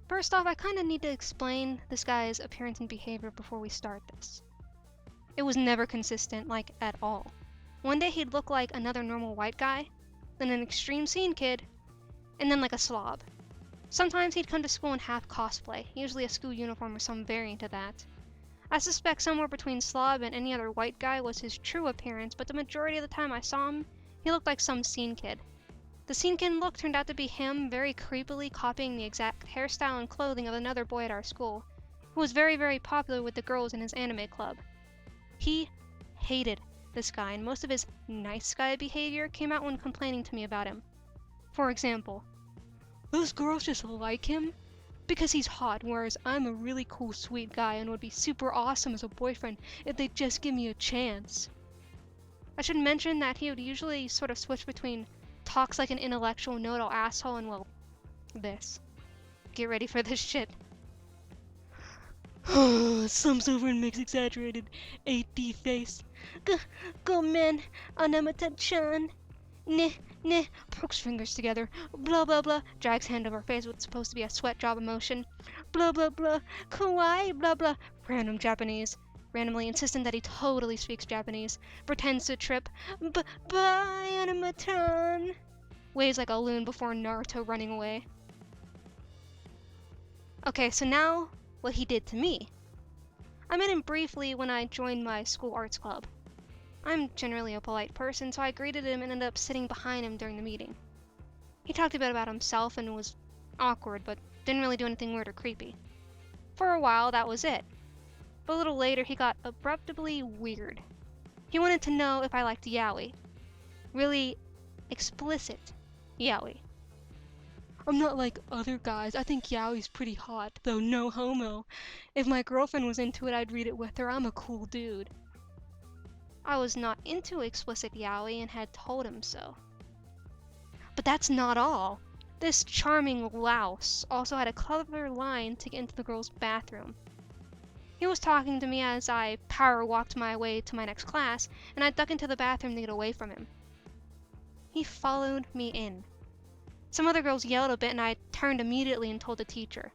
First off, I kinda need to explain this guy's appearance and behavior before we start this. It was never consistent, like, at all. One day he'd look like another normal white guy, then an extreme scene kid, and then like a slob. Sometimes he'd come to school in half cosplay, usually a school uniform or some variant of that. I suspect somewhere between slob and any other white guy was his true appearance, but the majority of the time I saw him, he looked like some scene kid. The scene kid look turned out to be him very creepily copying the exact hairstyle and clothing of another boy at our school, who was very, very popular with the girls in his anime club. He hated this guy, and most of his nice guy behavior came out when complaining to me about him. For example, those girls just like him because he's hot, whereas I'm a really cool, sweet guy and would be super awesome as a boyfriend if they'd just give me a chance. I should mention that he would usually sort of switch between talks like an intellectual know-it-all asshole and, well, this. Get ready for this shit. Sums over and makes exaggerated 8D face. Go man, anamata-chan. Neh, pokes fingers together. Blah blah blah, drags hand over face with supposed to be a sweat drop emotion. Blah blah blah, kawaii blah blah. Random Japanese. Randomly insistent that he totally speaks Japanese. Pretends to trip. Bye, anamatan. Waves like a loon before Naruto running away. Okay, so now what he did to me. I met him briefly when I joined my school arts club. I'm generally a polite person, so I greeted him and ended up sitting behind him during the meeting. He talked a bit about himself and was awkward, but didn't really do anything weird or creepy. For a while, that was it. But a little later, he got abruptly weird. He wanted to know if I liked yaoi. Really explicit yaoi. I'm not like other guys. I think yaoi's pretty hot, though no homo. If my girlfriend was into it, I'd read it with her. I'm a cool dude. I was not into explicit yaoi and had told him so. But that's not all. This charming louse also had a clever line to get into the girl's bathroom. He was talking to me as I power walked my way to my next class, and I ducked into the bathroom to get away from him. He followed me in. Some other girls yelled a bit and I turned immediately and told the teacher.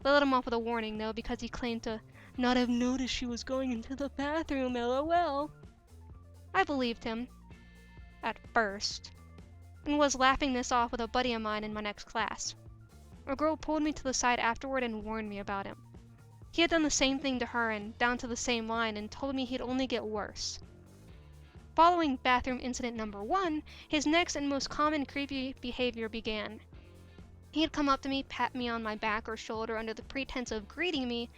They let him off with a warning though because he claimed to not have noticed she was going into the bathroom, lol. I believed him. At first. And was laughing this off with a buddy of mine in my next class. A girl pulled me to the side afterward and warned me about him. He had done the same thing to her and down to the same line and told me he'd only get worse. Following bathroom incident number 1, his next and most common creepy behavior began. He'd come up to me, pat me on my back or shoulder under the pretense of greeting me,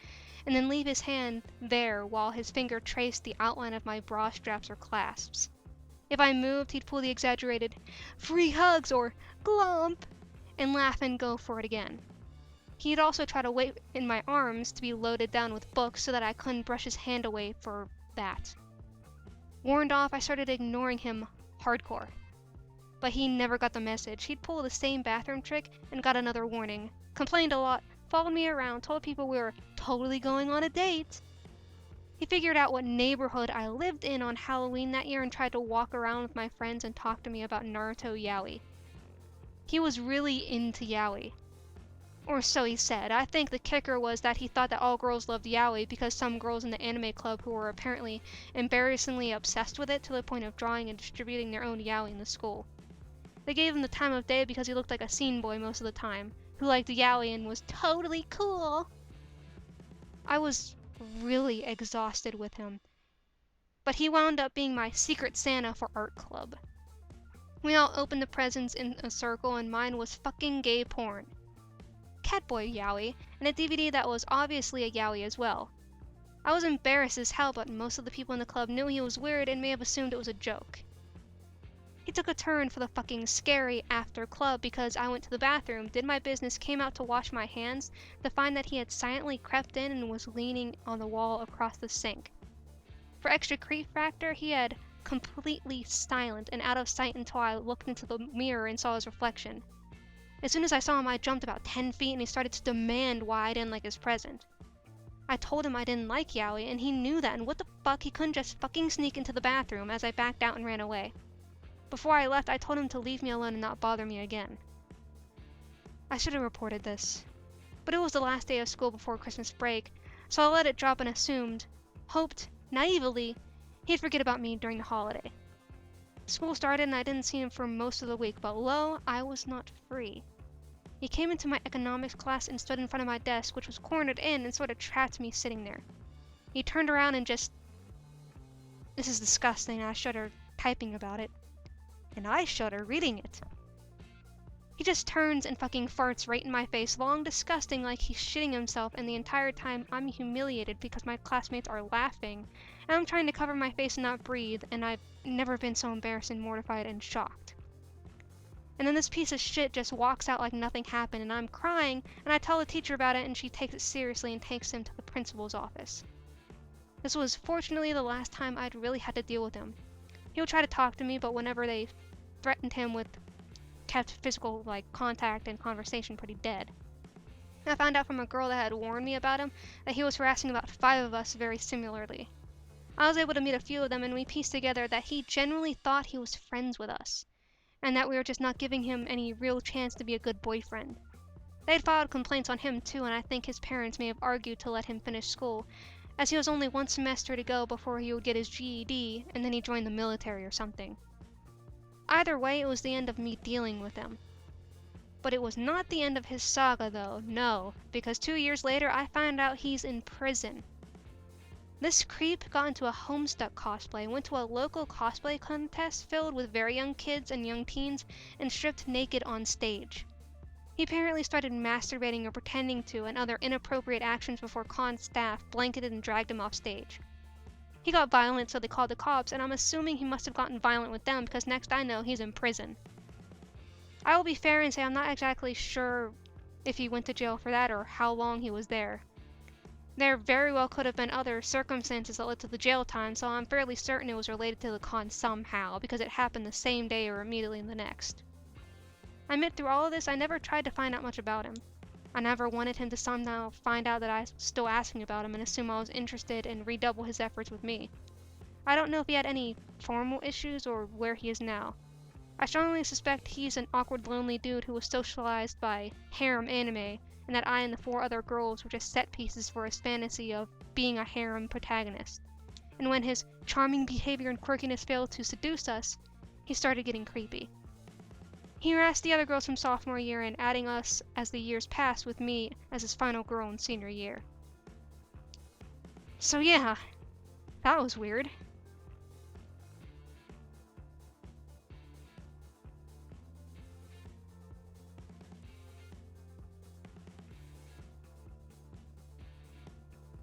and then leave his hand there while his finger traced the outline of my bra straps or clasps. If I moved, he'd pull the exaggerated, free hugs or glomp, and laugh and go for it again. He'd also try to wait in my arms to be loaded down with books so that I couldn't brush his hand away for that. Warned off, I started ignoring him hardcore. But he never got the message. He'd pull the same bathroom trick and got another warning. Complained a lot, followed me around, told people we were totally going on a date. He figured out what neighborhood I lived in on Halloween that year and tried to walk around with my friends and talk to me about Naruto yaoi. He was really into yaoi. Or so he said. I think the kicker was that he thought that all girls loved yaoi because some girls in the anime club who were apparently embarrassingly obsessed with it to the point of drawing and distributing their own yaoi in the school. They gave him the time of day because he looked like a scene boy most of the time, who liked yaoi and was totally cool. I was really exhausted with him. But he wound up being my secret Santa for art club. We all opened the presents in a circle and mine was fucking gay porn. Catboy yaoi, and a DVD that was obviously a yaoi as well. I was embarrassed as hell, but most of the people in the club knew he was weird and may have assumed it was a joke. He took a turn for the fucking scary after club because I went to the bathroom, did my business, came out to wash my hands, to find that he had silently crept in and was leaning on the wall across the sink. For extra creep factor, he had completely silent and out of sight until I looked into the mirror and saw his reflection. As soon as I saw him, I jumped about 10 feet and he started to demand why I didn't like his present. I told him I didn't like yaoi and he knew that, and what the fuck, he couldn't just fucking sneak into the bathroom as I backed out and ran away. Before I left, I told him to leave me alone and not bother me again. I should have reported this. but it was the last day of school before Christmas break, so I let it drop and hoped, naively, he'd forget about me during the holiday. School started and I didn't see him for most of the week, but lo, I was not free. He came into my economics class and stood in front of my desk, which was cornered in and sort of trapped me sitting there. He turned around and just... This is disgusting, I shudder typing about it. And I shudder reading it. He just turns and fucking farts right in my face, long disgusting like he's shitting himself, and the entire time I'm humiliated because my classmates are laughing, and I'm trying to cover my face and not breathe, and I've never been so embarrassed and mortified and shocked. And then this piece of shit just walks out like nothing happened, and I'm crying, and I tell the teacher about it, and she takes it seriously and takes him to the principal's office. This was fortunately the last time I'd really had to deal with him. He would try to talk to me, but whenever they threatened him with kept physical contact and conversation pretty dead. I found out from a girl that had warned me about him that he was harassing about 5 of us very similarly. I was able to meet a few of them, and we pieced together that he genuinely thought he was friends with us, and that we were just not giving him any real chance to be a good boyfriend. They'd filed complaints on him too, and I think his parents may have argued to let him finish school, as he was only 1 semester to go before he would get his GED, and then he'd join the military or something. Either way, it was the end of me dealing with him. But it was not the end of his saga though, no, because 2 years later I found out he's in prison. This creep got into a Homestuck cosplay, went to a local cosplay contest filled with very young kids and young teens, and stripped naked on stage. He apparently started masturbating or pretending to, and other inappropriate actions before con staff blanketed and dragged him off stage. He got violent, so they called the cops, and I'm assuming he must have gotten violent with them because next I know he's in prison. I will be fair and say I'm not exactly sure if he went to jail for that or how long he was there. There very well could have been other circumstances that led to the jail time, so I'm fairly certain it was related to the con somehow, because it happened the same day or immediately the next. I admit through all of this I never tried to find out much about him. I never wanted him to somehow find out that I was still asking about him and assume I was interested and redouble his efforts with me. I don't know if he had any formal issues or where he is now. I strongly suspect he's an awkward lonely dude who was socialized by harem anime, and that I and the 4 other girls were just set pieces for his fantasy of being a harem protagonist. And when his charming behavior and quirkiness failed to seduce us, he started getting creepy. He harassed the other girls from sophomore year and adding us as the years passed with me as his final girl in senior year. So yeah, that was weird.